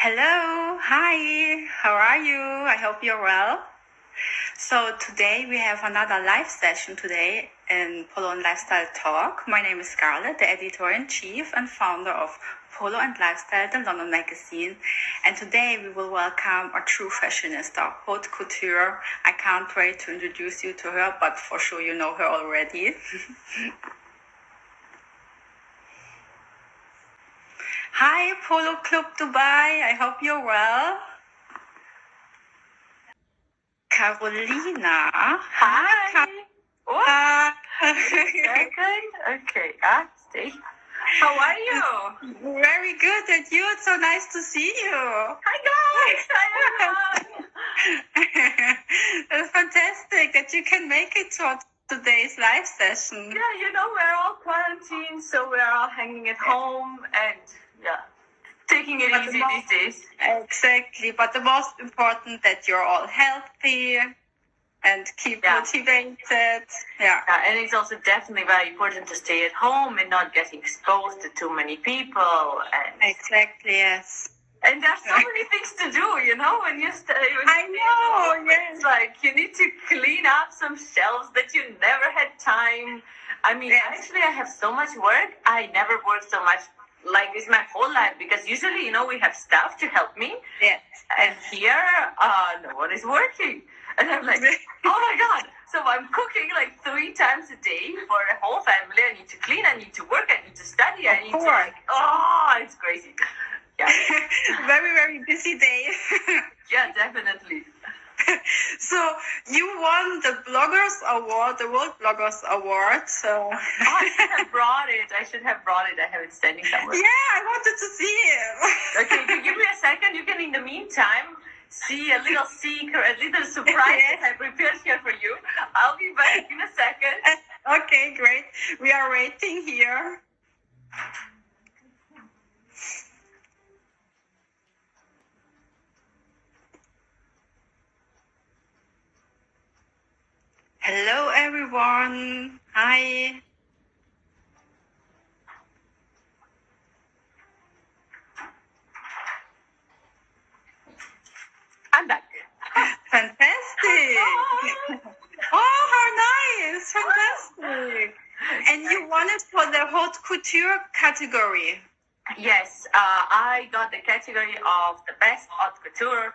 Hello, hi, how are you? I hope you're well. So today we have another live session today in Polo and Lifestyle Talk. My name is Scarlett, the editor-in-chief and founder of Polo and Lifestyle, the London magazine. And today we will welcome a true fashionista, haute couture. I can't wait to introduce you to her, but for sure you know her already. Hi, Polo Club Dubai. I hope you're well. Karolina. Hi. What? Second. Okay. Stay. How are you? Very good. And you? It's so nice to see you. Hi guys. Hi everyone. It's fantastic that you can make it to today's live session. Yeah, we're all quarantined, so we're all hanging at home and taking it easy these days. Exactly. But the most important that you're all healthy and keep motivated. Yeah. And it's also definitely very important to stay at home and not get exposed to too many people. And exactly, yes. And there's so many things to do, when you stay. I know, yes. It's like you need to clean up some shelves that you never had time. I mean, actually, I have so much work. I never worked so much like this my whole life because usually, we have staff to help me. Yes. And here, no one is working. And I'm like, oh my God. So I'm cooking like 3 times a day for a whole family. I need to clean, I need to work, I need to study, I need to it's crazy. Yeah. Very, very busy day. Yeah, definitely. So you won the Bloggers Award, the World Bloggers Award. So I should have brought it. I have it standing somewhere. Yeah, I wanted to see it. Okay, give me a second. You can, in the meantime, see a little secret, a little surprise that I prepared here for you. I'll be back in a second. Okay, great. We are waiting here. Hello, everyone. Hi. I'm back. Fantastic. Oh, how nice. Fantastic. And you won it for the haute couture category. Yes, I got the category of the best haute couture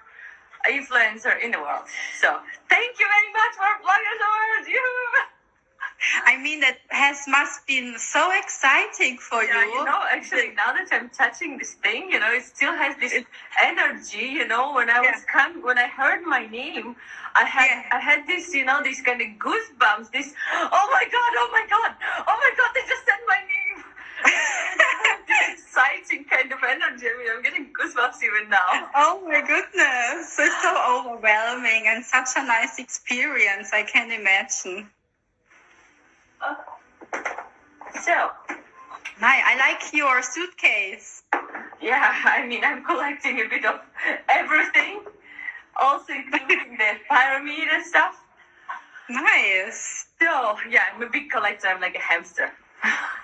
influencer in the world. So thank you very much for Bloggers Awards. I mean, that must been so exciting for you. Actually, now that I'm touching this thing, it still has this energy. When I heard my name, I had this, this kind of goosebumps. This, oh my God, they just said my name. This exciting kind of energy. I mean, I'm getting goosebumps even now. Oh my goodness, it's so overwhelming and such a nice experience. I can imagine. So, I like your suitcase. Yeah, I mean, I'm collecting a bit of everything, also including the pyramid and stuff. Nice. So, yeah, I'm a big collector. I'm like a hamster.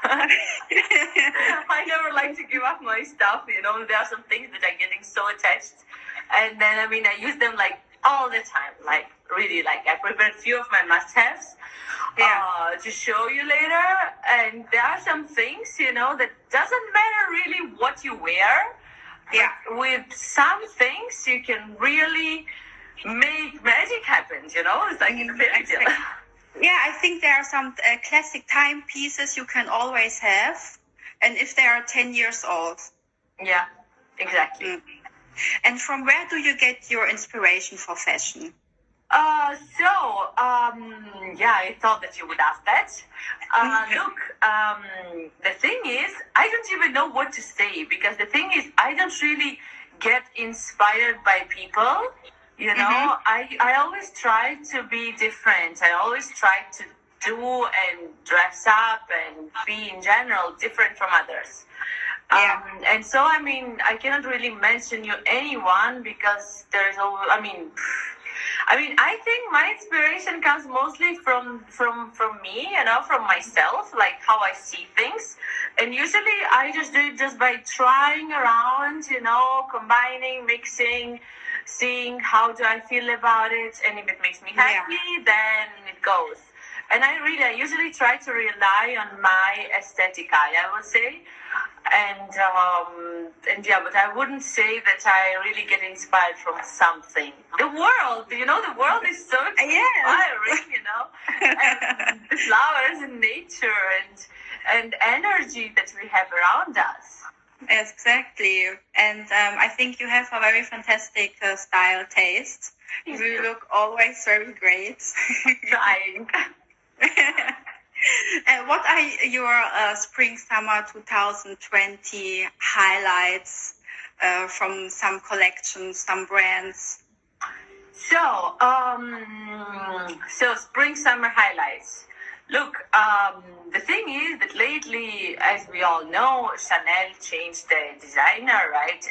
I never like to give up my stuff, There are some things that are getting so attached. And then, I use them like all the time. Like, really, like I prepared a few of my must-haves to show you later. And there are some things, that doesn't matter really what you wear. Yeah. With some things, you can really make magic happen, It's like in a fairy tale. Yeah, I think there are some classic timepieces you can always have, and if they are 10 years old. Yeah, exactly. And from where do you get your inspiration for fashion? I thought that you would ask that. Look, the thing is, I don't even know what to say, because the thing is, I don't really get inspired by people. I always try to be different. I always try to do and dress up and be in general different from others. And so, I cannot really mention you anyone because there's I mean, I think my inspiration comes mostly from me, from myself, like how I see things. And usually I just do it just by trying around, combining, mixing, seeing how do I feel about it. And if it makes me happy, then it goes. And I usually try to rely on my aesthetic eye, I would say. And yeah, but I wouldn't say that I really get inspired from something. The world is so inspiring, and the flowers and nature and energy that we have around us. Yes, exactly. And I think you have a very fantastic style taste. You look always very great. Trying. And what are your spring-summer 2020 highlights from some collections, some brands? So spring-summer highlights. Look, the thing is that lately, as we all know, Chanel changed the designer, right?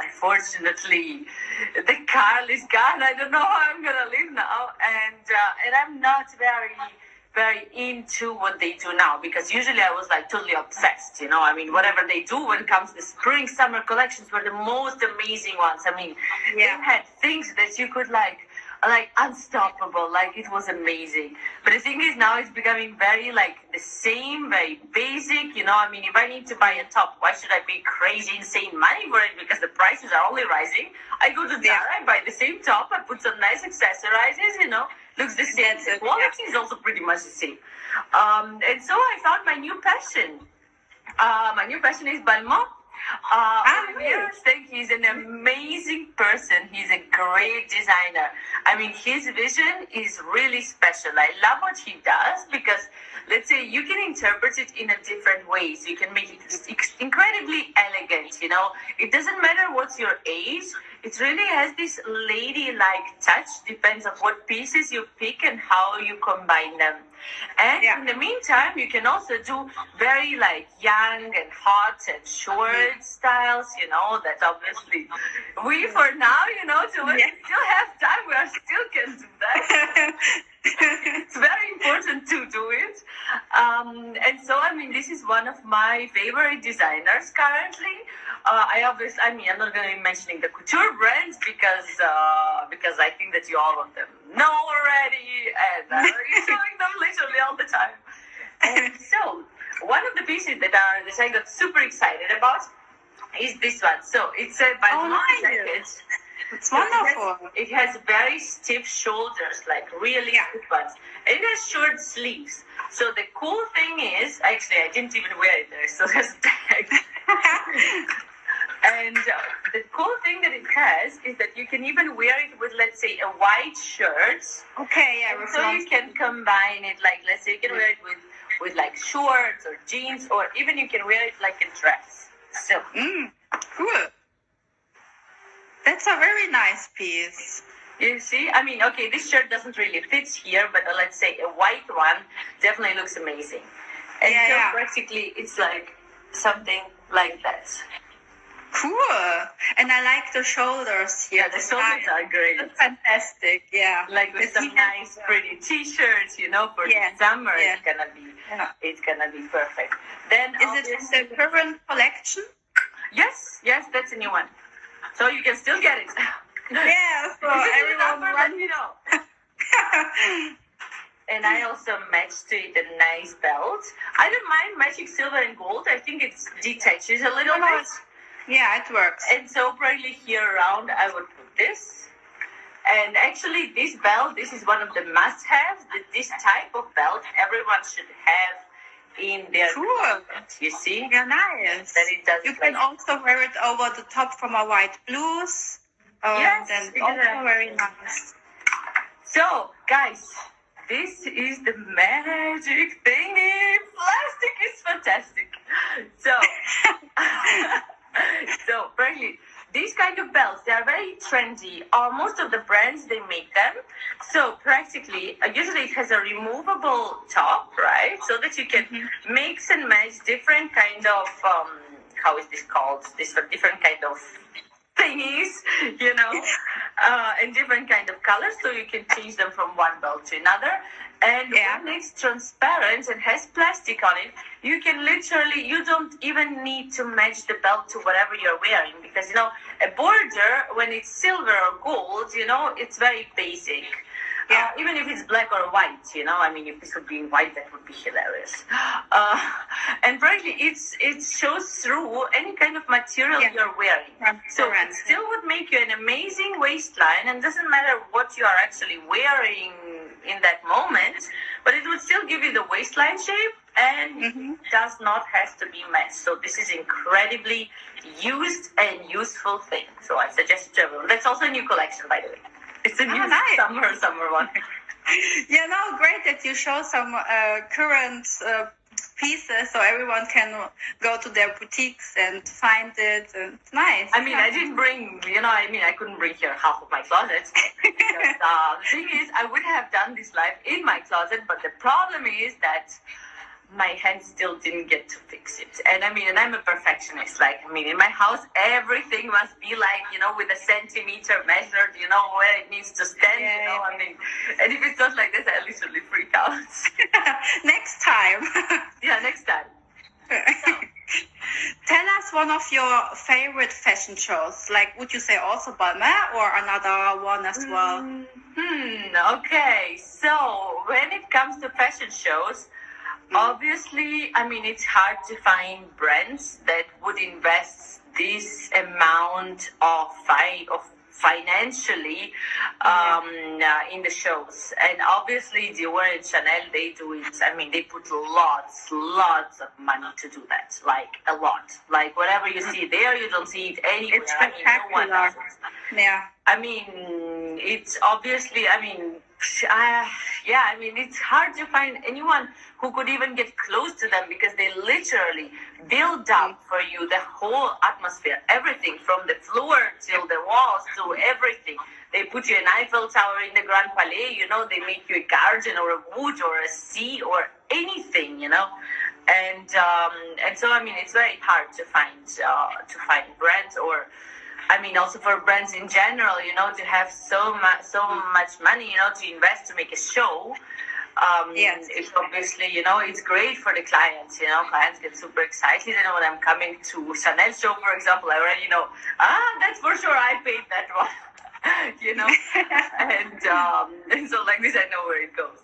Unfortunately, the Karl is gone. I don't know how I'm gonna live now, and I'm not very into what they do now, because usually I was like totally obsessed, I mean, whatever they do when it comes to spring summer collections were the most amazing ones. I mean, they had things that you could like unstoppable, like it was amazing. But the thing is, now it's becoming very like the same, very basic, I mean, if I need to buy a top, why should I pay crazy insane money for it, because the prices are only rising? I go to Zara, I buy the same top, I put some nice accessorizes, looks the same. The quality is also pretty much the same. And so I found my new passion. My new passion is Balmain. I think he's an amazing person. He's a great designer. I mean, his vision is really special. I love what he does because, let's say, you can interpret it in a different ways. You can make it incredibly elegant, It doesn't matter what's your age. It really has this ladylike touch. Depends on what pieces you pick and how you combine them. And in the meantime, you can also do very like young and hot and short styles, that obviously we for now, still have time, we still can do that. It's very important to do it. And so, I mean, this is one of my favorite designers currently. I'm not going to be mentioning the couture brands because I think that you all of them know already, and I'm already showing them literally all the time. And so, one of the pieces that I got super excited about is this one. So it's a Balmain jacket. It's wonderful. It has very stiff shoulders, like really stiff ones. And it has short sleeves. So the cool thing is, actually, I didn't even wear it there, so there's a tag. And the cool thing that it has is that you can even wear it with, let's say, a white shirt. Okay, yeah. So you can combine it, like, let's say you can wear it with like shorts or jeans, or even you can wear it like a dress. So. Cool. That's a very nice piece. You see? I mean, okay, this shirt doesn't really fit here, but let's say a white one definitely looks amazing. And practically it's like something like that. Cool. And I like the shoulders here. Yeah, the shoulders are great. That's fantastic, Like with some nice pretty t-shirts, for the summer, it's gonna be perfect. Then is it the current collection? Yes, that's a new one. So you can still get it. Yeah, so everyone let me know. And I also matched to it a nice belt. I don't mind matching silver and gold. I think it detaches a little bit. Yeah, it works. And so probably here around I would put this. And actually this belt, this is one of the must-haves. This type of belt everyone should have in their closet. You see? Yeah, nice. That it does. You can also wear it over the top from a white blouse. Yes, and also very nice. So, guys, this is the magic thingy. Plastic is fantastic. So, apparently, these kind of belts, they are very trendy. Most of the brands, they make them. So practically, usually it has a removable top, right? So that you can mix and match different kind of, how is this called? Different kind of thingies, and different kind of colors, so you can change them from one belt to another. And when it's transparent and has plastic on it, you can literally, you don't even need to match the belt to whatever you're wearing, because, a border, when it's silver or gold, it's very basic. Even if it's black or white, if this would be in white, that would be hilarious. And frankly, it shows through any kind of material you're wearing. So it still would make you an amazing waistline, and doesn't matter what you are actually wearing in that moment, but it would still give you the waistline shape, and does not have to be matched. So this is incredibly used and useful thing. So I suggest to everyone. That's also a new collection, by the way. It's a new summer one. Great that you show some current pieces so everyone can go to their boutiques and find it. It's nice. I didn't bring, I couldn't bring here half of my closet. Because, the thing is, I would have done this live in my closet, but the problem is that my hands still didn't get to fix it. And I'm a perfectionist. In my house, everything must be with a centimeter measured, where it needs to stand, and if it's not like this, I literally freak out. Next time. Next time. Tell us one of your favorite fashion shows. Would you say also Balmain or another one as well? Okay. So when it comes to fashion shows, obviously, it's hard to find brands that would invest this amount of financially in the shows. And obviously, Dior and Chanel, they do it. They put lots of money to do that. A lot. Whatever you see there, you don't see it anywhere. It's spectacular. No one does it. Yeah. It's obviously, it's hard to find anyone who could even get close to them, because they literally build up for you the whole atmosphere, everything from the floor till the walls to everything. They put you an Eiffel Tower in the Grand Palais, they make you a garden or a wood or a sea or anything, and so it's very hard to find brands, or also for brands in general, to have so much money, to invest to make a show. It's obviously, it's great for the clients. Clients get super excited. And when I'm coming to Chanel show, for example, I already know, that's for sure, I paid that one. And so like this, I know where it goes.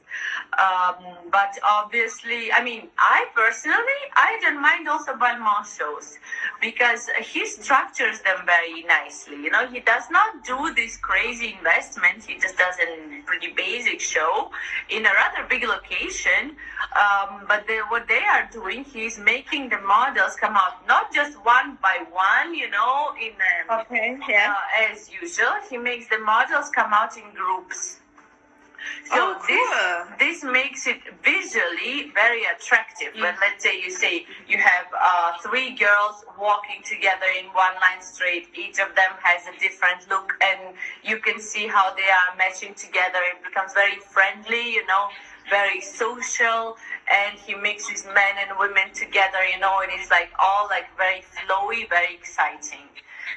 But obviously, I personally, I don't mind also Balmain shows, because he structures them very nicely. He does not do this crazy investment. He just does a pretty basic show in a rather big location. But what they are doing, he's making the models come out not just one by one, as usual. He makes the models come out in groups. So cool. this makes it visually very attractive. When, let's say you have 3 girls walking together in one line straight, each of them has a different look, and you can see how they are matching together. It becomes very friendly, very social, and he mixes men and women together, and it's all very flowy, very exciting.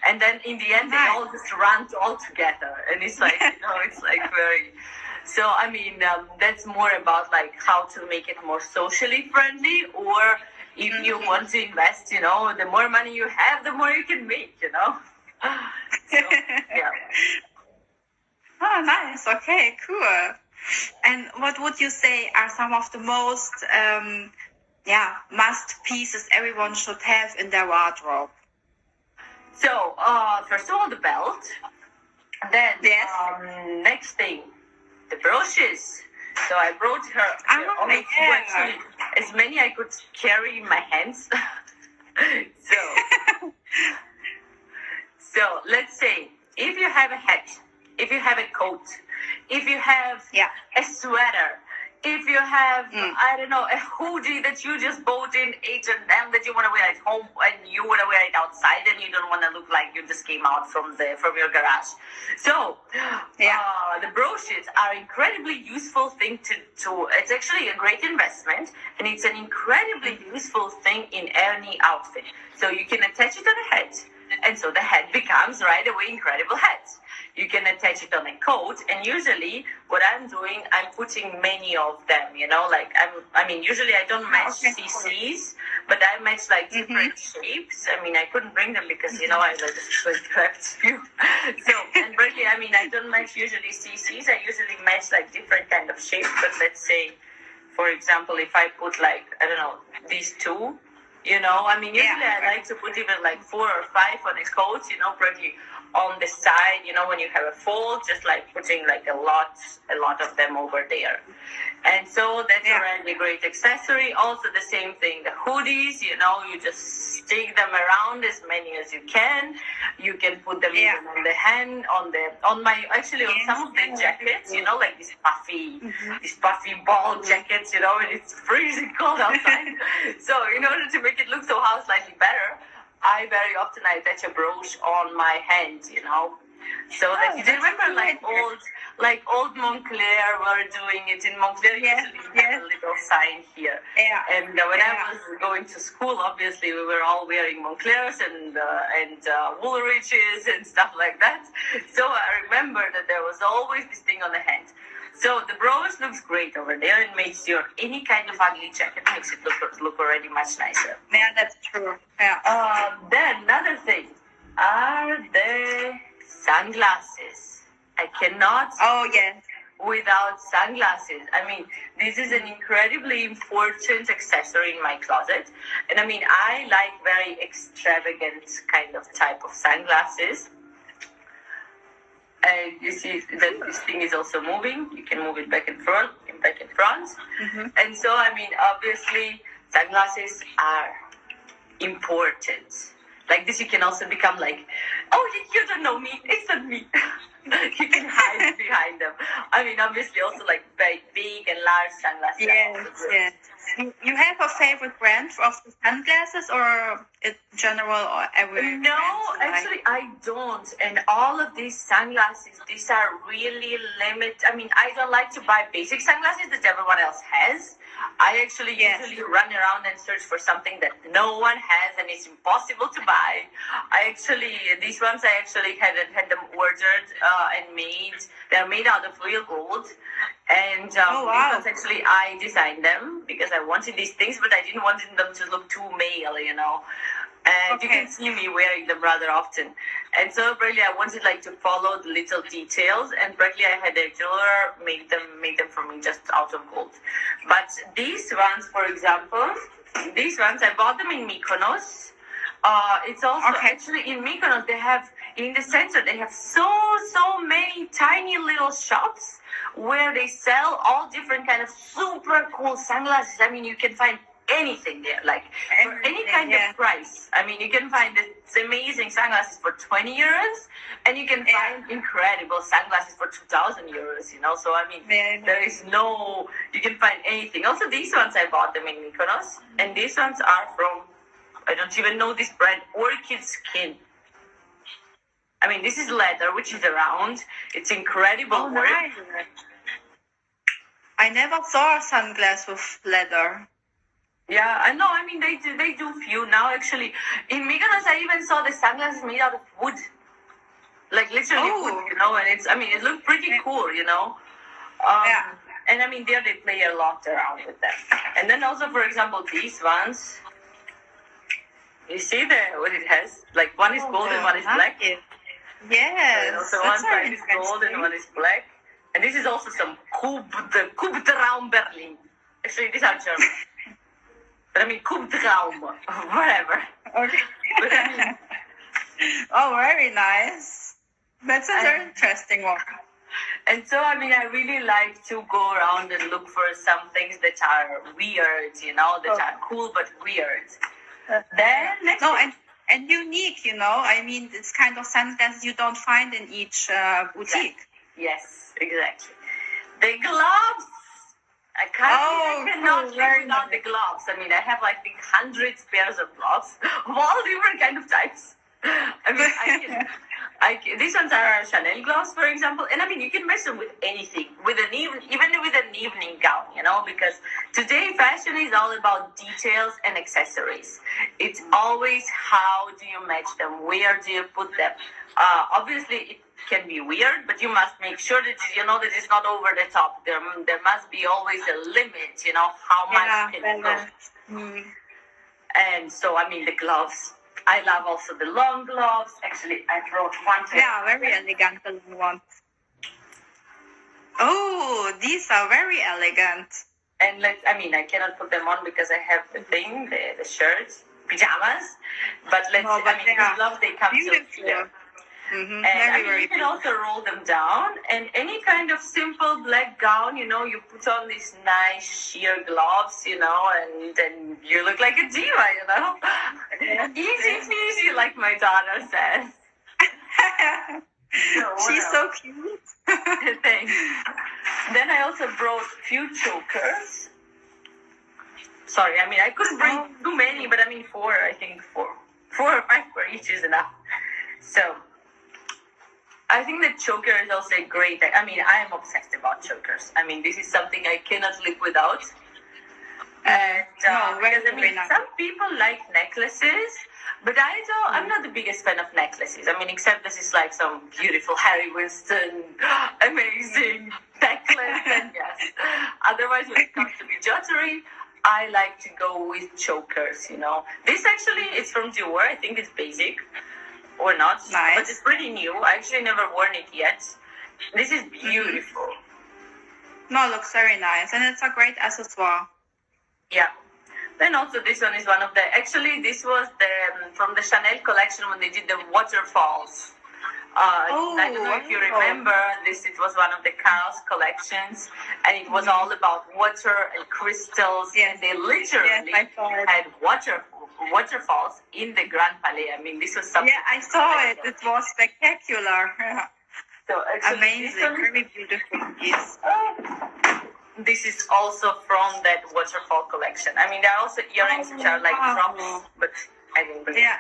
And then in the end, they all just run all together, and it's it's very. So that's more about how to make it more socially friendly, or if you want to invest, the more money you have, the more you can make, So, yeah. Oh, nice. Okay, cool. And what would you say are some of the most must pieces everyone should have in their wardrobe? So first of all, the belt. Then next thing, the brooches. So I brought her as many I could carry in my hands. So let's say if you have a hat, if you have a coat, if you have a sweater, if you have, a hoodie that you just bought in H&M that you want to wear at home and you want to wear it outside and you don't want to look like you just came out from your garage. So, the brooches are incredibly useful thing to it's actually a great investment, and it's an incredibly useful thing in any outfit. So you can attach it to the head, And so the hat becomes right away incredible hat. You can attach it on a coat, and usually what I'm doing, I'm putting many of them, like usually I don't match CCs, but I match like different shapes. I couldn't bring them because, I just grabbed few. So, and really, I don't match usually CCs. I usually match like different kind of shapes, but let's say, for example, if I put like, I don't know, these two, usually I like to put even like 4 or 5 on a coat, pretty on the side, when you have a fold, just like putting like a lot of them over there. And so that's a really great accessory. Also the same thing, the hoodies, you just stick them around as many as you can. You can put them even on the hand, on some of the jackets, like these puffy ball jackets, and it's freezing cold outside. So in order to make it look somehow slightly better, I very often attach a brooch on my hand, so that you remember like old Montclair were doing it. In Montclair, usually we have a little sign here. And when I was going to school, obviously we were all wearing Montclairs and Woolriches and stuff like that. So I remember that there was always this thing on the hand. So the brooch looks great over there. It makes any kind of ugly jacket makes it look already much nicer. Yeah, that's true. Yeah. Then another thing are the sunglasses. I cannot. Oh yes. Without sunglasses. This is an incredibly important accessory in my closet, and I like very extravagant kind of type of sunglasses. And you see that this thing is also moving. You can move it back and front. And so, obviously, sunglasses are important. Like this, you can also become like, oh, you don't know me. It's not me. You can hide behind them. Obviously, also like big and large sunglasses. Yes. You have a favorite brand of the sunglasses, or in general, or every? No, actually, I don't. And all of these sunglasses, these are really limited. I don't like to buy basic sunglasses that everyone else has. I actually usually run around and search for something that no one has and it's impossible to buy. These ones I actually had them ordered and made. They're made out of real gold. And these ones actually I designed them because I wanted these things, but I didn't want them to look too male, And you can see me wearing them rather often. And so really I wanted to follow the little details, and really I had a jeweler made them for me just out of gold. But these ones, for example, I bought them in Mykonos. It's also actually in Mykonos they have, in the center, they have so many tiny little shops where they sell all different kind of super cool sunglasses. You can find anything there, for any kind of price. You can find this amazing sunglasses for 20 euros, and you can find incredible sunglasses for 2,000 euros, So, there is you can find anything. Also, these ones, I bought them in Mykonos, and these ones are from, I don't even know this brand, Orchid Skin. This is leather, which is around. It's incredible work. Nice. I never saw a sunglass with leather. Yeah, I know. They do few now. Actually, in Mykonos, I even saw the sunglasses made out of wood, like literally wood. And it's. It looked pretty cool. And there they play a lot around with them. And then also, for example, these ones. You see what it has? Like one is gold and one is black. Yes. So one side is gold and one is black. And this is also some Kubtraum Berlin. Actually, these are German. But Kubtraum, whatever. Okay. But oh, very nice. That's a very interesting one. And so, I really like to go around and look for some things that are weird, that are cool but weird. Then next and unique, it's kind of sunglasses you don't find in each boutique. Yes, exactly. The gloves. I cannot live without the gloves. I have hundreds pairs of gloves of all different kind of types. These ones are Chanel gloves, for example, and you can match them with anything, even with an evening gown. because today fashion is all about details and accessories. It's always how do you match them, where do you put them. Obviously, it can be weird, but you must make sure that you know that it's not over the top. There must be always a limit, how much can go. And so, the gloves. I love also the long gloves. Actually, I brought one. Yeah, very elegant, the long ones. Oh, these are very elegant. And I cannot put them on because I have the thing, the shirts, pajamas. But these gloves, they come so clear. Mm-hmm. And you can also roll them down, and any kind of simple black gown, you put on these nice sheer gloves, and then you look like a diva, Easy peasy, like my daughter says. She's so cute. Thanks. Then I also brought a few chokers. Sorry, I couldn't bring too many, but 4, I think 4 or 5 for each is enough. So I think the choker is also great. I am obsessed about chokers. This is something I cannot live without. And because some people like necklaces, but I'm not the biggest fan of necklaces. Except this is like some beautiful Harry Winston, amazing necklace. And yes. Otherwise, when it comes to bijouterie, I like to go with chokers. This actually is from Dior. I think it's basic. Or not, nice. But it's pretty new. I actually never worn it yet. This is beautiful. No, it looks very nice, and it's a great accessoire. Yeah. Then also this one is one of the. Actually, this was from the Chanel collection when they did the waterfalls. I don't know if you remember this. It was one of the Carol's collections, and it was all about water and crystals. Yes. And they literally had waterfalls in the Grand Palais. This was something. Yeah, I saw it. It was spectacular. So amazing, very beautiful. Yes. This is also from that waterfall collection. There are also earrings which are like drops, but I didn't bring it.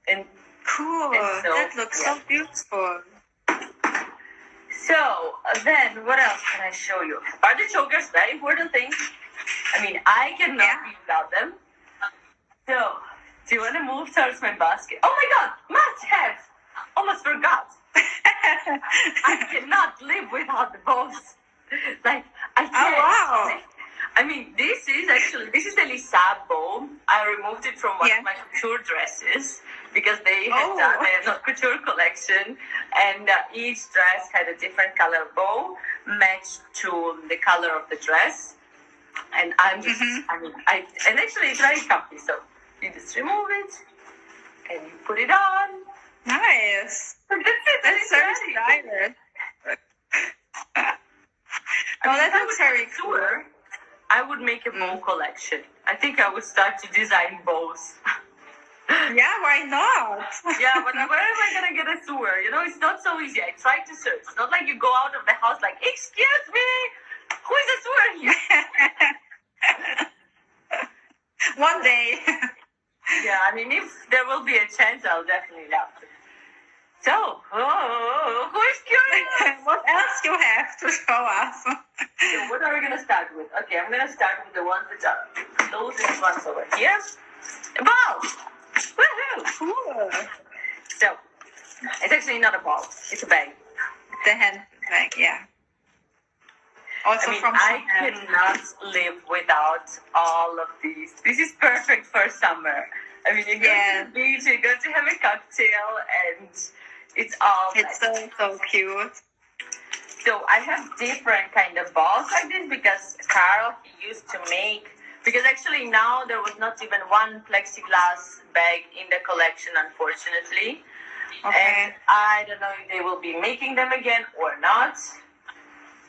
And cool. And so, that looks so beautiful. So then, what else can I show you? Are the chokers very important thing? I cannot be without them. So, do you want to move towards my basket? Oh my God, must have. Almost forgot. I cannot live without the bows. I can't. Oh wow. This is a Lisa bow. I removed it from one of my couture dresses because they had done a couture collection, and each dress had a different color bow matched to the color of the dress. And I'm just, and actually it's very comfy. So you just remove it and you put it on. Nice. That's it. That's so stylish. That looks very cool. I would make a bow collection. I think I would start to design bows. Yeah, why not? Yeah, but where am I going to get a sewer? It's not so easy. I tried to search. It's not like you go out of the house like, excuse me, who is a sewer here? One day. Yeah, if there will be a chance, I'll definitely love it. So, who is curious? What else you have to show us? So what are we going to start with? Okay, I'm going to start with the ones that are closest ones over here. A ball! Woohoo! Cool. So, it's actually not a ball. It's a bag. The handbag, yeah. Also from I cannot live without all of these. This is perfect for summer. You go to the beach, you go to have a cocktail, and it's all It's so cute. So I have different kind of balls like this because Karol used to make, because actually now there was not even one plexiglass bag in the collection, unfortunately. Okay. And I don't know if they will be making them again or not.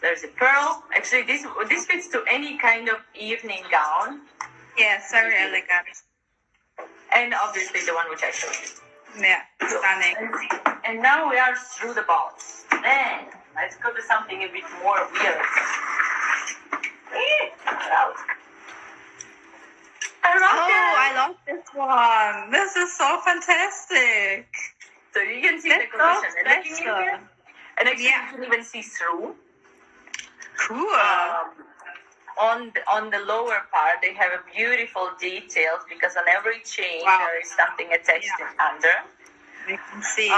There's a pearl. Actually, this fits to any kind of evening gown. Yes, very elegant. And obviously the one which I showed you. Yeah, stunning. And now we are through the balls. Then let's go to something a bit more weird. I love this one. This is so fantastic. So you can see the collection. And actually you can even see through. Cool. on the lower part, they have a beautiful details because on every chain Wow. there is something attached under. You can see.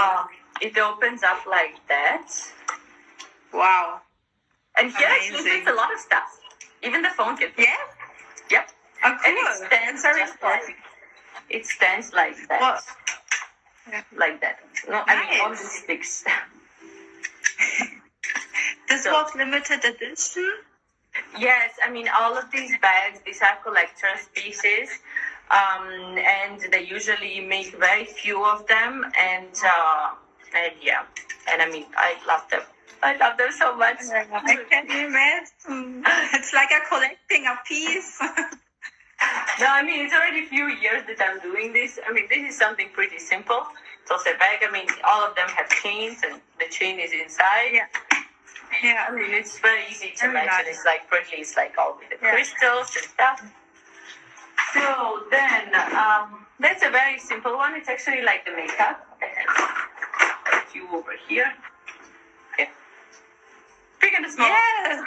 It opens up like that. Wow. And here actually Amazing. fits a lot of stuff. Even the phone can fit. Yeah? Yep. Oh, And cool. it stands Very just cool. like, it stands like that. Well, yeah. Like that. No, I mean on Nice. the sticks. This So- was limited edition? Yes, I mean all of these bags, these are collector's pieces. And they usually make very few of them, and yeah, and I mean I love them. I love them so much. I can imagine. It's like a collecting a piece. No, I mean it's already a few years that I'm doing this. I mean this is something pretty simple. It's also a bag. I mean all of them have chains, and the chain is inside. Yeah. Yeah. I mean it's very easy to Very imagine. nice. It's like pretty. It's like all with the crystals and stuff. So then, that's a very simple one. It's actually like the makeup. I have a few over here. Okay. Big and small. Yes.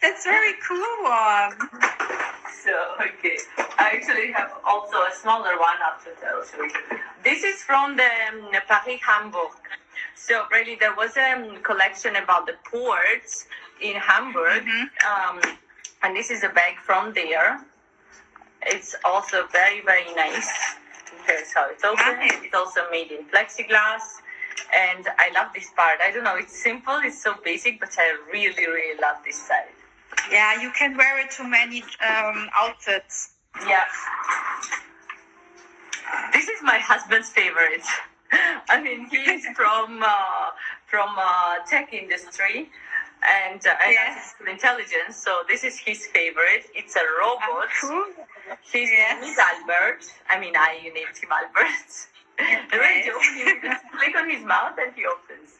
That's very cool one. So, okay. I actually have also a smaller one after that I'll show you. This is from the Paris Hamburg. So, really, there was a collection about the ports in Hamburg. And this is a bag from there. It's also very, very nice. Here's how it's open. Nice. It's also made in plexiglass. And I love this part. I don't know, it's simple, it's so basic, but I really, really love this side. Yeah, you can wear it to many outfits. Yeah. This is my husband's favorite. I mean, he's from tech industry and artificial intelligence, so this is his favorite. It's a robot. Cool. His name is Albert. I mean, you named him Albert. And when you open him, you just click on his mouth and he opens.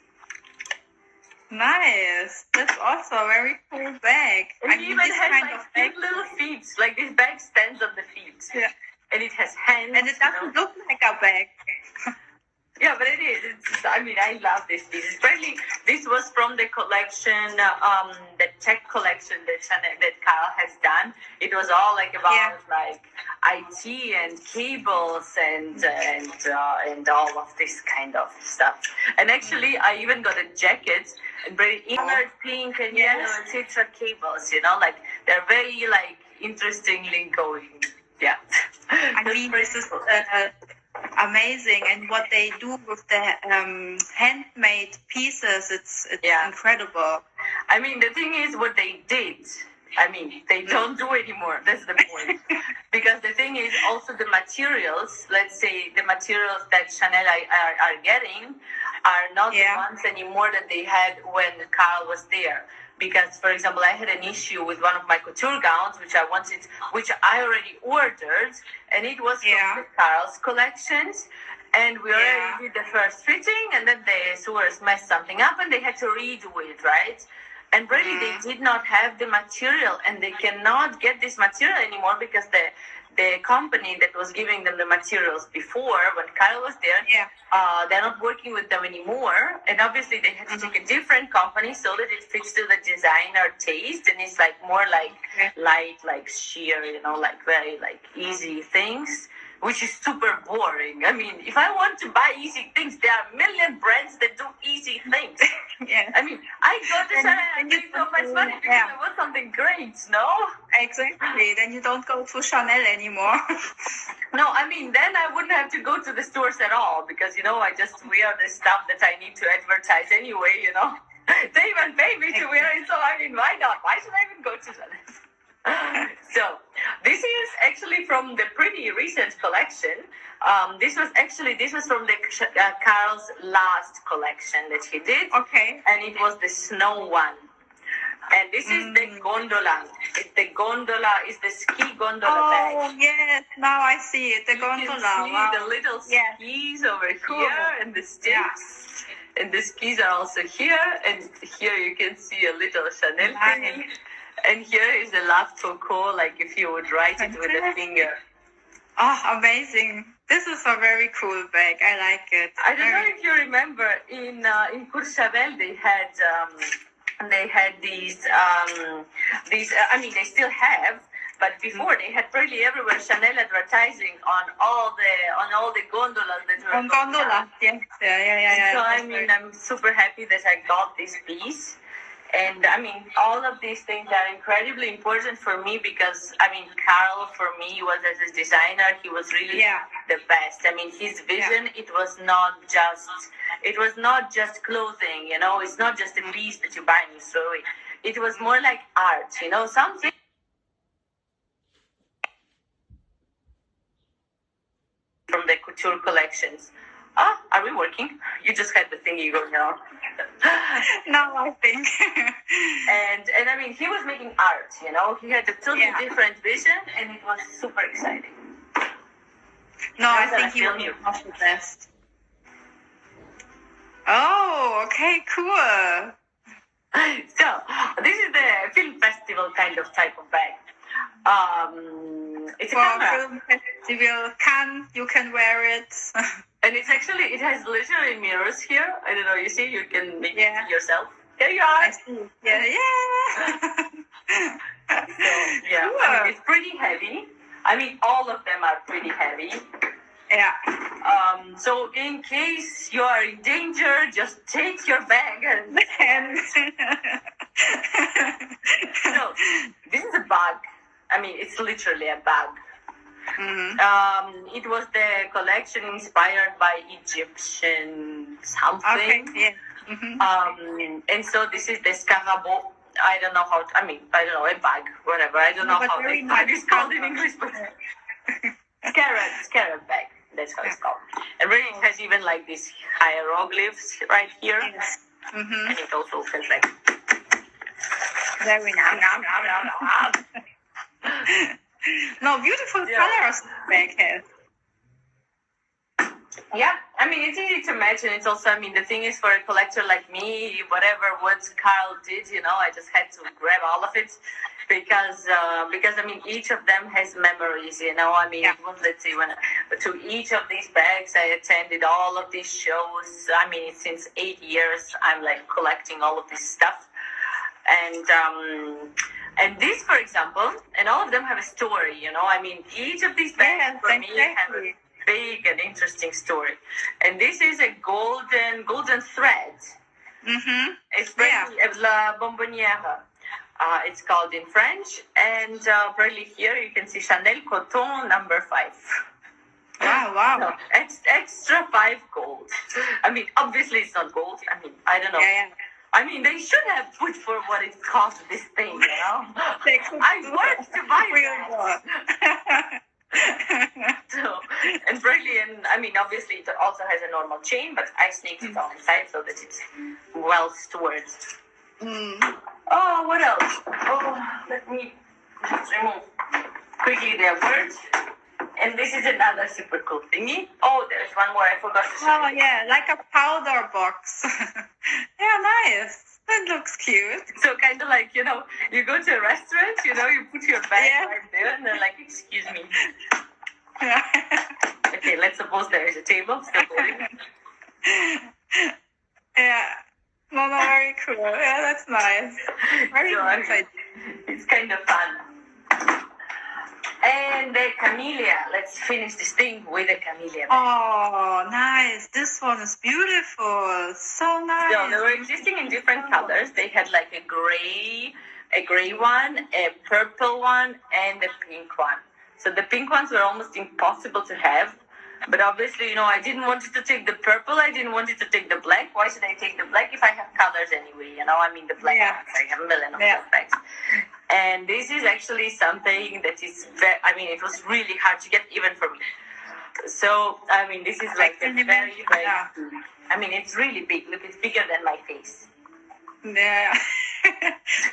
Nice. That's also a very cool bag. And I he mean, even this has kind like of bag. cute little feet. Like this bag stands on the feet. Yeah. And it has hands. And it doesn't look like a bag. Yeah, but it is. I mean, I love this piece. Especially, this was from the collection, the tech collection that Carl has done. It was all like about like IT and cables and all of this kind of stuff. And actually, I even got a jacket and very colored pink and yellow and tetra cables. You know, like they're very like interestingly going. Yeah. I mean, this is amazing, and what they do with the handmade pieces, it's incredible. I mean, the thing is, what they did, I mean, they don't do anymore. That's the point. Because the thing is, also the materials, let's say the materials that Chanel are getting are not the ones anymore that they had when Carl was there. Because, for example, I had an issue with one of my couture gowns, which I already ordered, and it was from the Carl's collections. And we already did the first fitting, and then the sewers messed something up, and they had to redo it, right? And really, they did not have the material, and they cannot get this material anymore because the company that was giving them the materials before, when Kyle was there, they're not working with them anymore. And obviously, they had to take a different company so that it fits to the designer taste, and it's like more like light, like sheer, you know, like very like easy things, which is super boring. I mean, if I want to buy easy things, there are a million brands that do easy things. I mean, I go to Chanel and pay so much money because I want something great, no? Exactly. Then you don't go to Chanel anymore. No, I mean, then I wouldn't have to go to the stores at all because, you know, I just wear the stuff that I need to advertise anyway, you know. They even pay me to wear it, so I mean, why not? Why should I even go to Chanel? So, this is actually from the pretty recent collection. This was from the Carl's last collection that he did. Okay. And it was the snow one. And this is the gondola. It's the gondola, it's the ski gondola bag. Oh, yes. Now I see it. The gondola. You can see the little skis over here and the sticks. And the skis are also here. And here you can see a little Chanel thing. And here is the last Coco, like if you would write it with a finger. Oh, amazing. This is a very cool bag. I like it. I don't know if you remember, in Courchevel they had they had these I mean, they still have, but before they had really everywhere Chanel advertising on all the gondolas that were On gondola, yes. Yeah. So I mean, I'm super happy that I got this piece. And I mean, all of these things are incredibly important for me because, I mean, Karl, for me, was as a designer, he was really the best. I mean, his vision, it was not just clothing, you know, it's not just a piece that you buy and you throw it. It was more like art, you know, something from the couture collections. Are we working? You just had the thingy going on. No, I think. and I mean, he was making art, you know. He had a totally different vision, and it was super exciting. No, I think he was the best. Oh, okay, cool. So, this is the film festival kind of type of bag. It's a camera. Film festival, you can wear it. And it has literally mirrors here. I don't know, you see, you can make it yourself. Here you are. I see. Yeah. So, yeah, cool. I mean, it's pretty heavy. I mean, all of them are pretty heavy. Yeah. So in case you are in danger, just take your bag and So, this is a bag. I mean, it's literally a bag. Mm-hmm. It was the collection inspired by Egyptian something. Okay, yeah. Mm-hmm. And so this is the scarabeo. I don't know, a bag, whatever. I don't know how the bag is called in English, but scarab bag. That's how it's called. And really, it has even like these hieroglyphs right here. Yes. Mm-hmm. And it also feels like very nice. No, beautiful colors bag has. Yeah, I mean, it's easy to match, and it's also, I mean, the thing is, for a collector like me, whatever what Karl did, you know, I just had to grab all of it because I mean, each of them has memories, you know. I mean, it was, let's say, to each of these bags, I attended all of these shows. I mean, since 8 years, I'm like collecting all of this stuff. And this, for example, and all of them have a story, you know. I mean, each of these bags for me have a big and interesting story. And this is a golden thread. Mm-hmm. It's La Bonbonnière. It's called in French. And probably here you can see Chanel Coton number 5. Wow. So, extra 5 gold. I mean, obviously it's not gold. I mean, I don't know. Yeah. I mean, they should have put for what it cost, this thing, you know? I worked to buy that. So, and really, and I mean, obviously it also has a normal chain, but I sneaked it on inside so that it's well stored. Oh, what else? Oh, let me just remove quickly the words. And this is another super cool thingy. Oh, there's one more I forgot to show. Oh, yeah, like a powder box. Yeah, nice. That looks cute. So kind of like, you know, you go to a restaurant, you know, you put your bag right there, and they're like, excuse me. Yeah. Okay, let's suppose there is a table. Yeah. No, very cool. Yeah, that's nice. Very nice idea. It's kind of fun. And the camellia. Let's finish this thing with the camellia. Oh, nice. This one is beautiful. So nice. So they were existing in different colors. They had like a gray one, a purple one, and a pink one. So the pink ones were almost impossible to have. But obviously, you know, I didn't want it to take the purple. I didn't want it to take the black. Why should I take the black if I have colors anyway? You know, I mean, the black ones. I have a million of black bags. And this is actually something that is it was really hard to get even for me. So, I mean, this is like a very, I mean, it's really big. Look, it's bigger than my face. Yeah.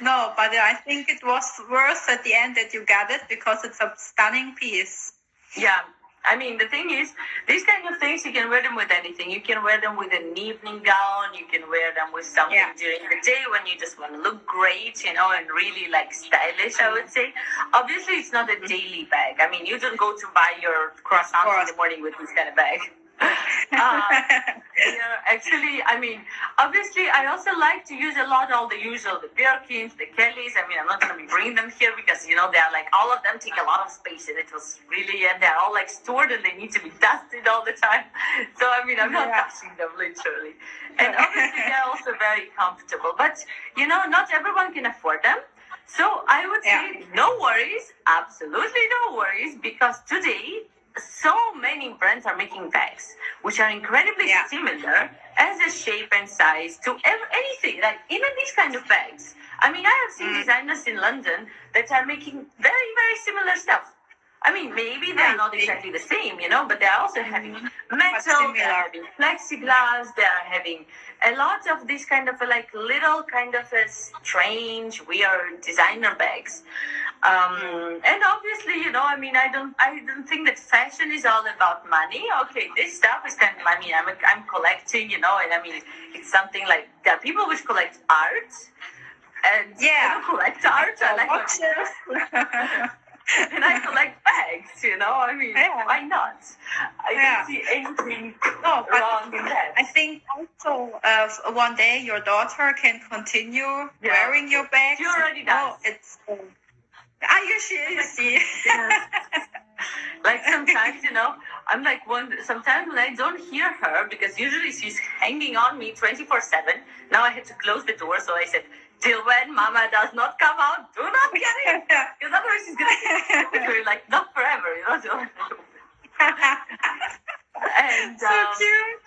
No, but I think it was worth at the end that you got it because it's a stunning piece. Yeah. I mean, the thing is, these kind of things, you can wear them with anything. You can wear them with an evening gown. You can wear them with something during the day when you just want to look great, you know, and really, like, stylish, I would say. Obviously, it's not a daily bag. I mean, you don't go to buy your croissants in the morning with this kind of bag. Actually, I mean, obviously, I also like to use a lot all the usual, the Birkins, the Kellys. I mean, I'm not going to be bringing them here because, you know, they're like, all of them take a lot of space and it was really, and they're all like stored and they need to be dusted all the time. So, I mean, I'm not touching them literally. And obviously, they're also very comfortable. But, you know, not everyone can afford them. So I would say no worries, absolutely no worries, because today so many brands are making bags which are incredibly similar as a shape and size to anything, like even these kind of bags. I mean, I have seen designers in London that are making very, very similar stuff. I mean, maybe they're not exactly the same, you know, but they're also having metal, they're having plexiglass, they're having a lot of these kind of like little kind of strange, weird designer bags. And obviously, you know, I mean, I don't think that fashion is all about money. Okay, this stuff is kind of, I mean, I'm collecting, you know, and I mean, it's something like, there are people which collect art, and I don't collect art, I like watches. And I collect bags, you know, I mean, why not? I don't see anything wrong in that. I think also one day your daughter can continue wearing your bags. She already does. It's... you see. Like sometimes, you know, I'm like sometimes when I don't hear her, because usually she's hanging on me 24/7. Now I had to close the door, so I said, till when Mama does not come out, do not get in. Because otherwise she's going to be like, not forever, you know. And, so cute.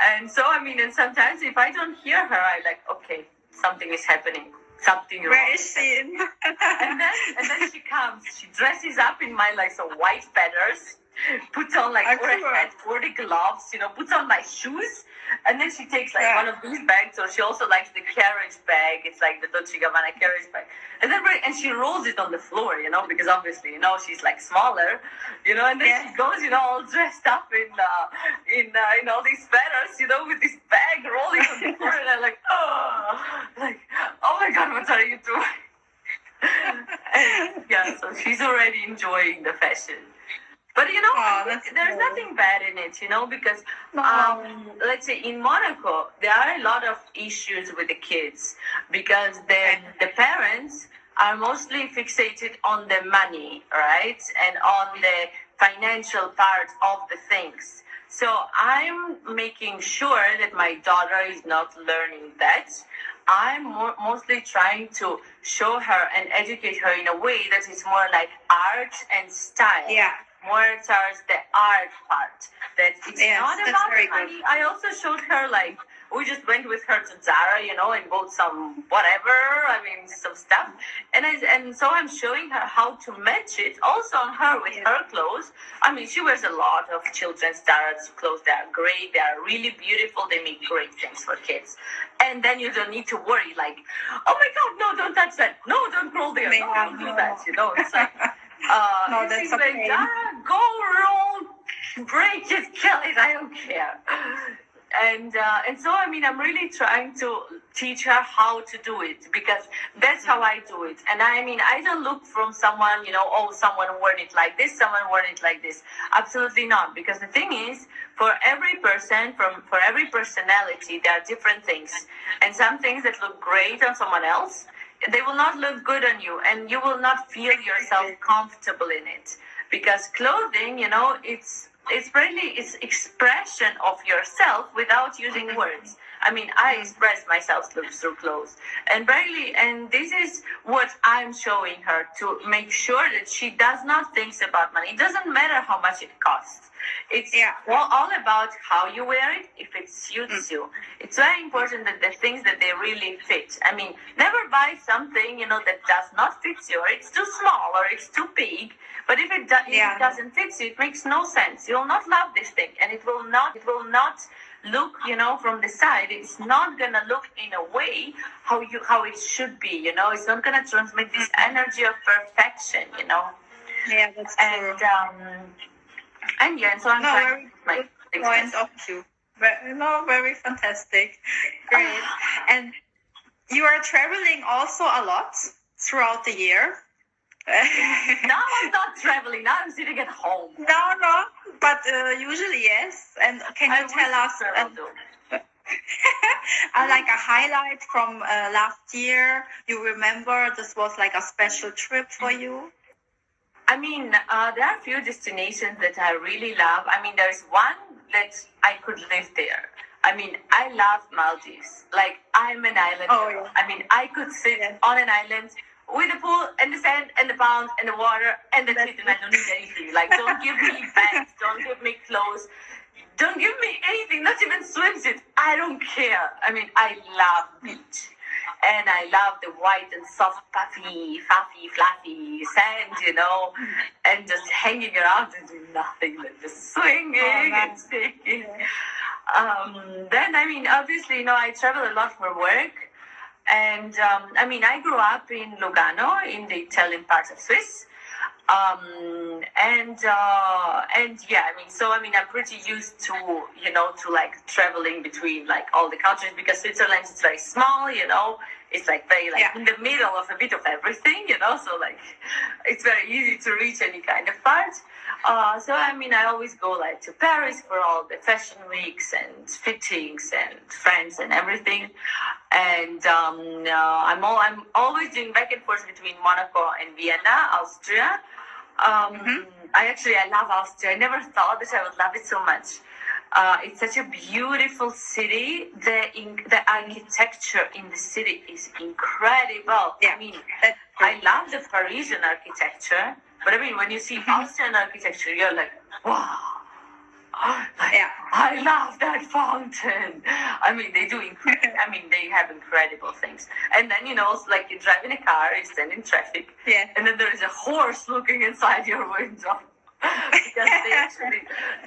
And so, I mean, and sometimes if I don't hear her, I'm like, okay, something is happening. Something wrong. Where is she? and then she comes. She dresses up in my like some white feathers, puts on like 40 gloves, you know, puts on my shoes, and then she takes like one of these bags. So she also likes the carriage bag. It's like the Dolce & Gabbana carriage bag, and she rolls it on the floor, you know, because obviously, you know, she's like smaller, you know, and then she goes, you know, all dressed up in all these feathers, you know, with this bag rolling on the floor, and I'm like, oh my God, what are you doing? And, so she's already enjoying the fashion. But, you know, there's nothing bad in it, you know, because, let's say in Monaco, there are a lot of issues with the kids because the parents are mostly fixated on the money, right? And on the financial part of the things. So I'm making sure that my daughter is not learning that. I'm mostly trying to show her and educate her in a way that is more like art and style. More towards the art part. That it's not about money. I also showed her, like, we just went with her to Zara, you know, and bought some whatever, I mean, some stuff. And so I'm showing her how to match it also on her with her clothes. I mean, she wears a lot of children's Zara clothes. They are great. They are really beautiful. They make great things for kids. And then you don't need to worry, like, oh my God, no, don't touch that. No, don't crawl there. No, don't do that. You know, it's like, no, that's okay. Like, go roll, break it, kill it, I don't care. And so, I mean, I'm really trying to teach her how to do it because that's how I do it. And I mean, I don't look from someone, you know, oh, someone worn it like this, someone worn it like this. Absolutely not. Because the thing is, for every person, for every personality, there are different things. And some things that look great on someone else, they will not look good on you. And you will not feel yourself comfortable in it. Because clothing, you know, it's expression of yourself without using words. I mean, I express myself through clothes. And this is what I'm showing her to make sure that she does not think about money. It doesn't matter how much it costs. It's all about how you wear it, if it suits you. It's very important that the things that they really fit. I mean, never buy something, you know, that does not fit you, or it's too small, or it's too big. But if it doesn't fit you, it makes no sense. You will not love this thing, and it will not look, you know, from the side. It's not gonna look in a way how it should be. You know, it's not gonna transmit this energy of perfection. You know. Yeah, that's true. And so I'm trying to make point of view. Very fantastic. Great. And you are traveling also a lot throughout the year. Now I'm not traveling. Now I'm sitting at home. No, but usually yes. And can you tell us like a highlight from last year? You remember this was like a special trip for you? I mean, there are a few destinations that I really love. I mean, there's one that I could live there. I mean, I love Maldives. Like, I'm an islander. Oh, yeah. I mean, I could sit on an island with a pool and the sand and the pound and the water and that's it, and I don't need anything. Like, don't give me bags, don't give me clothes, don't give me anything, not even swimsuit. I don't care. I mean, I love beach. And I love the white and soft, puffy, fluffy sand, you know, and just hanging around and doing nothing, but just swinging and shaking. Then, I mean, obviously, you know, I travel a lot for work. And, I mean, I grew up in Lugano, in the Italian part of Swiss. And yeah, I mean, so, I mean, I'm pretty used to, you know, to like traveling between like all the countries because Switzerland is very small, you know, it's like very like in the middle of a bit of everything, you know, so like it's very easy to reach any kind of part. So, I mean, I always go like to Paris for all the fashion weeks and fittings and friends and everything. And I'm always doing back and forth between Monaco and Vienna, Austria. I love Austria. I never thought that I would love it so much. It's such a beautiful city. The architecture in the city is incredible. I mean, I love the Parisian architecture, but I mean, when you see Austrian architecture, you're like, wow. I love that fountain. I mean, they have incredible things. And then, you know, like you drive in a car, you stand in traffic, and then there is a horse looking inside your window. Because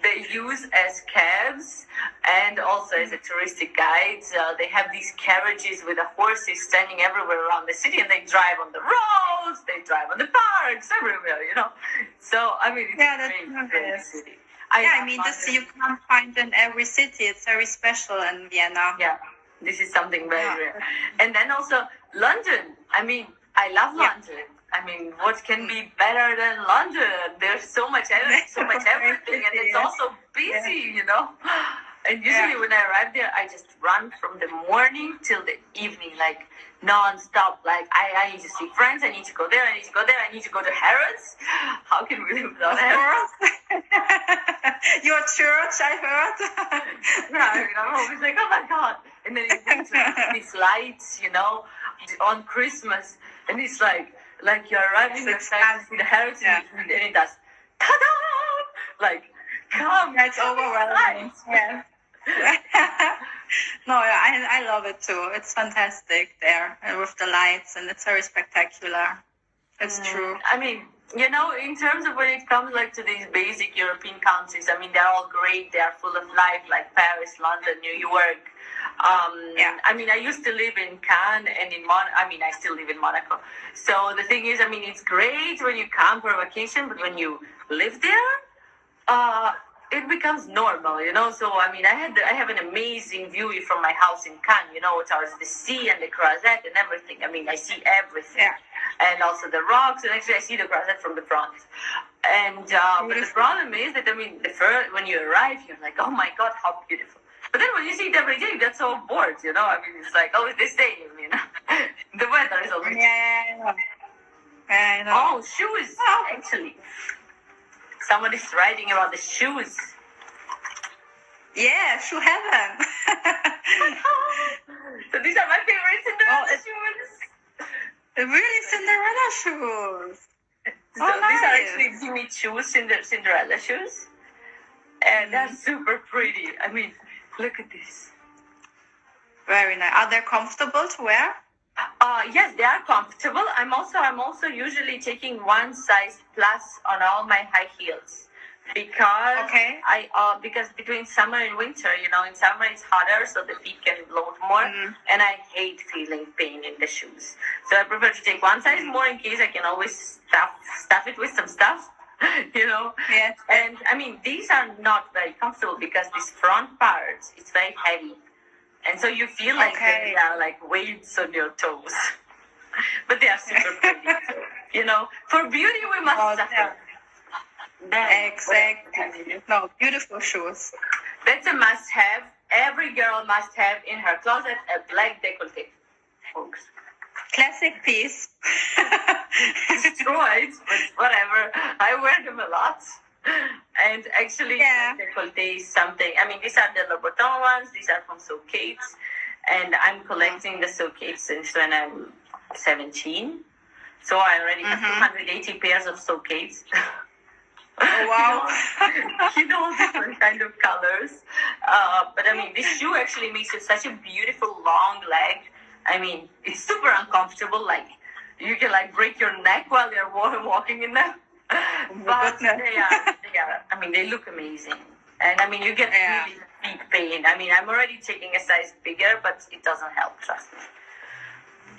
they use as cabs and also as a touristic guides. They have these carriages with the horses standing everywhere around the city, and they drive on the roads, they drive on the parks, everywhere, you know. So, I mean, it's a great city. I mean, this you can't find in every city. It's very special in Vienna. Yeah, this is something very rare. And then also London. I mean, I love London. I mean, what can be better than London? There's so much everything, and it's also busy, you know. And usually when I arrive there, I just run from the morning till the evening, like non-stop. Like I need to see friends, I need to go there, I need to go there, I need to go to Harrods. How can we live without Harrods? Your church, I heard. I'm always like, oh my God. And then in winter, these lights, you know, on Christmas, and it's like you're arriving outside to see the Harrods, and it does, ta-da! Like, come. It's overwhelming. Yeah. No, I love it too. It's fantastic there with the lights, and it's very spectacular. It's true. I mean, you know, in terms of when it comes like to these basic European countries, I mean, they're all great. They are full of life, like Paris, London, New York. I mean, I used to live in Cannes and in I still live in Monaco. So the thing is, I mean, it's great when you come for a vacation, but when you live there, it becomes normal, you know. So I mean, I have an amazing view from my house in Cannes, you know, towards the sea and the Croisette and everything. I mean, I see everything, and also the rocks. And actually, I see the Croisette from the front. And but the problem is that, I mean, when you arrive, you're like, oh my God, how beautiful. But then when you see it every day, you get so bored, you know. I mean, it's like always the same, you know. The weather is always. I know. Oh, shoes, actually. Somebody's writing about the shoes. Yeah, shoe heaven. So these are my favorite Cinderella shoes. Really, Cinderella shoes. So these are actually Jimmy Choo's Cinderella shoes. And they're super pretty. I mean, look at this. Very nice. Are they comfortable to wear? Yes, they are comfortable. I'm also usually taking one size plus on all my high heels because because between summer and winter, you know, in summer it's hotter, so the feet can bloat more, and I hate feeling pain in the shoes. So I prefer to take one size more in case I can always stuff it with some stuff. You know. Yes. And I mean, these are not very comfortable because this front part is very heavy. And so you feel like there are like weights on your toes. But they are super pretty. So, For beauty we must suffer. Exactly. No, beautiful shoes. That's a must-have. Every girl must have in her closet a black décolleté, folks. Classic piece. Destroyed, but whatever. I wear them a lot. And actually, décolleté is something. I mean, these are the Louboutin ones. These are from Zubkova-Mattes. And I'm collecting the Zubkova-Mattes since when I'm 17. So I already have 280 pairs of Zubkova-Mattes. Oh, wow. Different kind of colors. But I mean, this shoe actually makes it such a beautiful long leg. I mean, it's super uncomfortable. Like, you can break your neck while you're walking in them. But they are, I mean, they look amazing. And I mean, you get really feet pain. I mean, I'm already taking a size bigger, but it doesn't help, trust me.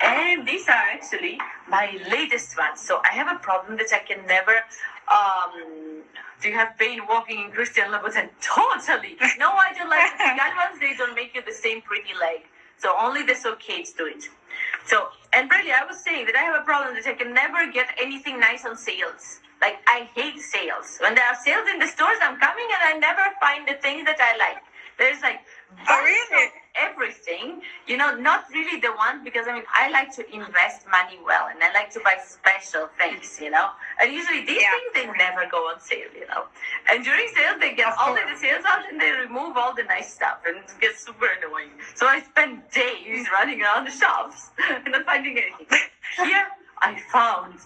And these are actually my latest ones. So I have a problem that I can never... do you have pain walking in Christian Louboutin? Totally. No, I don't like the young ones. They don't make you the same pretty leg. So only the Zubkova-Mattes do it. So, and really, I was saying that I have a problem that I can never get anything nice on sales. Like, I hate sales. When there are sales in the stores, I'm coming and I never find the things that I like. There's everything, not really the ones, because I mean, I like to invest money well and I like to buy special things, and usually these things, they never go on sale, and during sale, they get all the sales out and they remove all the nice stuff and it gets super annoying. So I spend days running around the shops and not finding anything. Here, I found,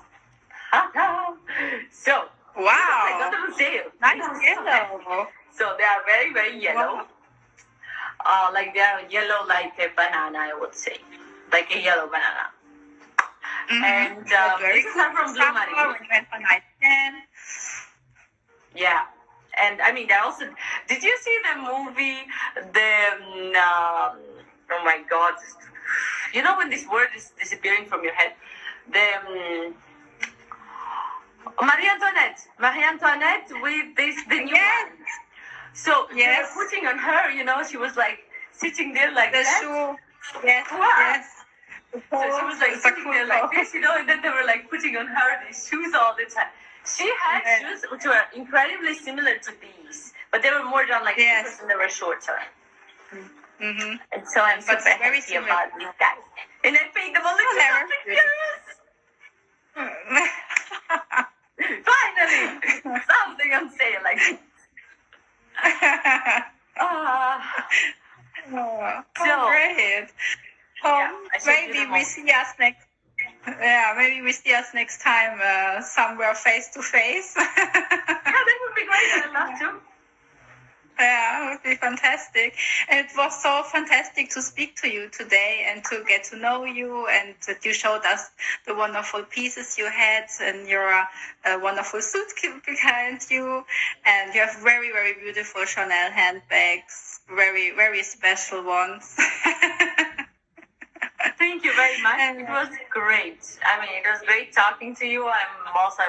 so, wow, I got them on sale. Nice yellow. So they are very, very yellow. Wow. They are yellow like a banana, I would say. Like a yellow banana. And these are from Blue Marine. Yeah. And I mean, they're also... Did you see the movie, oh my God. When this word is disappearing from your head? Marie Antoinette with the new one. So they were putting on her, she was sitting there like that. Shoe. Yes, yes. So she was sitting there like this, and then they were putting on her these shoes all the time. She had shoes which were incredibly similar to these, but they were more than slippers and they were shorter. Mm-hmm. And so I'm super happy about these guys. And I paid them only €200. Finally, something on sale great. Maybe we see us next. Yeah, maybe we see us next time somewhere face to face. That would be great. I'd love to. Yeah, it would be fantastic. It was so fantastic to speak to you today and to get to know you, and that you showed us the wonderful pieces you had and your wonderful suit behind you. And you have very, very beautiful Chanel handbags, very, very special ones. Thank you very much. It was great. I mean, it was great talking to you. I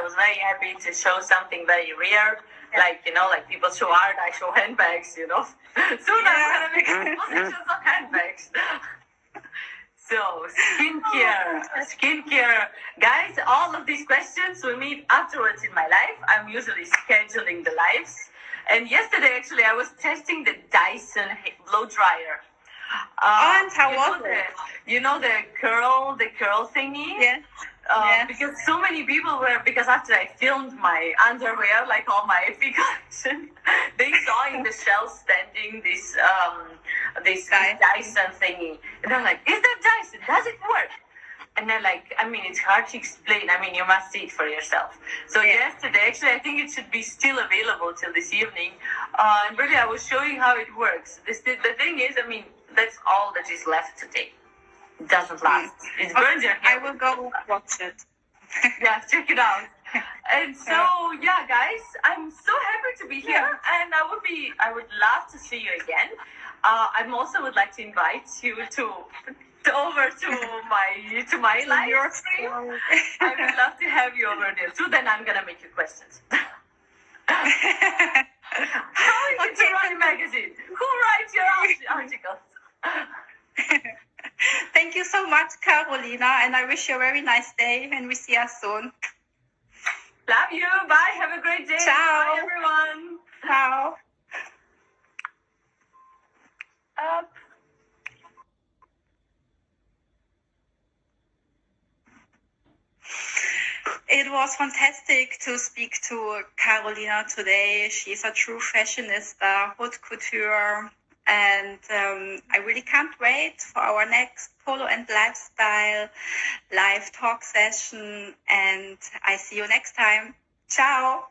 was very happy to show something very rare. Like people show art, I show handbags, Soon I'm going to make expositions of handbags. So, skincare. Guys, all of these questions we meet afterwards in my life. I'm usually scheduling the lives. And yesterday, actually, I was testing the Dyson blow dryer. And how was it? The curl thingy? Yes. Because so many people because after I filmed my underwear, all my FE collection, they saw in the shelf standing this Dyson thingy. And they're like, is that Dyson? Does it work? And they're like, I mean, it's hard to explain. I mean, you must see it for yourself. So yesterday, actually, I think it should be still available till this evening. And really, I was showing how it works. The thing is, I mean, that's all that is left today. It doesn't last. It burns your hair. I will go watch it. Yeah, check it out. And so, guys, I'm so happy to be here, and I would love to see you again. I also would like to invite you over to my live stream. I would love to have you over there too. Then I'm gonna make you questions. How is it to run a magazine? Who writes your articles? Thank you so much, Karolina, and I wish you a very nice day, and we see us soon. Love you. Bye. Have a great day. Ciao. Bye, everyone. Ciao. Up. It was fantastic to speak to Karolina today. She's a true fashionista, haute couture, and I really can't wait for our next polo and lifestyle live talk session. And I see you next time. Ciao.